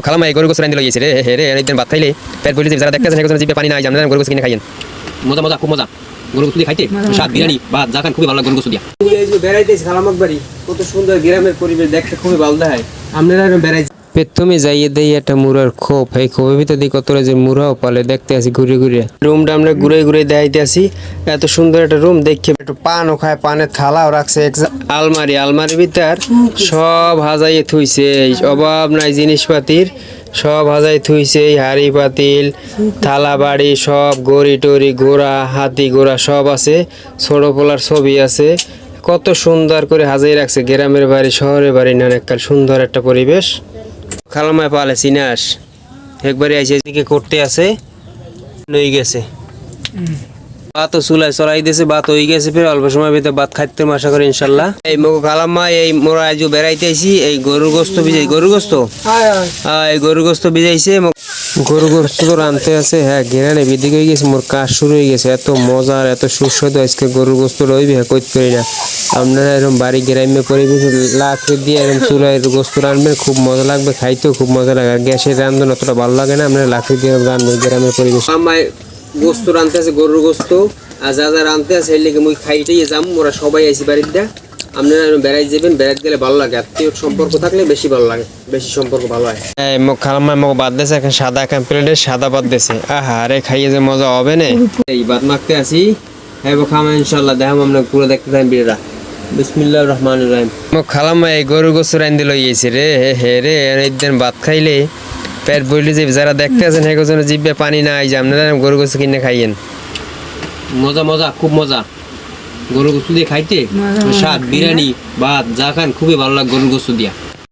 খালাম এই গরু গোস্ত রান্দি লইয়েছে রে হে রে একদিন ভাত খাইলে পেট ভরে যাবে যারা দেখতেছেন একজন জিভে পানি নাই জানেন গরু গোস্ত কিনে খাইয়েন মজা মজা খুব মজা গরু গোস্ত দিয়ে খাইতে স্বাদ বিরিয়ানি ভাত যা খান খুবই ভালো লাগে গরু গোস্ত দিয়া এই যে বেড়াইতেছি খালাম একবারই কত সুন্দর গ্রামের পরিবেশ দেখতে খুবই ভালো দেখায় আপনারা বেড়াইতে প্রথমে যাইয়ে দেই একটা মুরার খোপ এই খোপের ভিতর দিয়ে কতটা যে মুরাও পালে দেখতে আসি ঘুরে ঘুরে রুমটা আমরা ঘুরে ঘুরে দেখাইতে আসি এত সুন্দর একটা রুম দেখে একটু পানও খায় পানের থালাও রাখছে আলমারির ভিতর সব হাজাইয়ে থুইছে অভাব নাই জিনিসপাতির সব হাজাই থুইছে হাড়ি পাতিল থালা বাড়ি সব গড়ি টড়ি ঘোড়া হাতি ঘোড়া সব আছে ছোট পোলার ছবি আছে কত সুন্দর করে হাজাই রাখছে গ্রামের বাড়ি শহরের বাড়ি না এককাল সুন্দর একটা পরিবেশ খালামায় পালে চিনাস একবারে আইসে এদিকে করতে আছে নই গেছে ভাত চুলায় চড়াই দিয়েছে ভাত হয়ে গেছে ফের অল্প সময় ভিতরে ভাত খাইতে আশা করি ইনশাল্লাহ এই মগো খালাম্মা এই মোরা আজ বেড়াইতে আইছি এই গরুর গোস্ত ভিজাই গরুর গোস্ত এই গরুর গোস্ত ভিজাইছে গরু গোস্ত তো রানতে আছে হ্যাঁ ঘেরানে বিদিক হয়ে গেছে মোর কাজ শুরু হয়ে গেছে এত মজার এত সুস্বাদু আজকে গরুর গোস্ত রইবে কইতে পারি না আপনারা এরকম বাড়ি গ্রাম্য পরিবেশে লাকড়ি দিয়ে এরকম চুলায় গোস্ত রানবেন খুব মজা লাগবে খাইতেও খুব মজা লাগে আর গ্যাসের রান্ধন অতটা ভালো লাগে না আপনারা লাকড়ি দিয়ে রানবেন গ্রামের পরিবেশ আমায় গোস্ত রানতে আছে গরুর গোস্ত আর যা যা রানতে আছে সেই লেগে মুই খাইতেই যাম ওরা সবাই আইসি বাড়ির দা আপনারা বেড়াই যাবেন বেড়াইতে গেলে ভালো লাগে আত্মীয় সম্পর্ক থাকলে বেশি ভালো লাগে বেশি সম্পর্ক ভালো হয় এই মুখ খালাম্মায় মুখ বাদ দিয়েছে এখন সাদা এখন প্লেটে সাদা বাদ দিয়েছে আহা আরে খাইয়ে যে মজা হবে না এই ভাত মাখতে আসি হ্যাঁ খামা ইনশাল্লাহ দেখাম আমরা পুরো দেখতে থাকেন বিড়া বিসমিল্লাহির রহমানির রহিম মুখ খালাম্মা এই গরু গোস্ত রান্ধি লইয়েছে রে হে রে একদিন ভাত খাইলে পেট বইলে যে যারা দেখতে আছেন হে গোজনে জিভে পানি নাই যে আপনারা গরু গোস্ত কিনে খাইয়েন মজা মজা খুব মজা গরুর গোস্ত দিয়ে খাইতে স্বাদ বিরিয়ানি ভাত যা খান খুবই ভালো লাগে গরুর গোস্ত দিয়া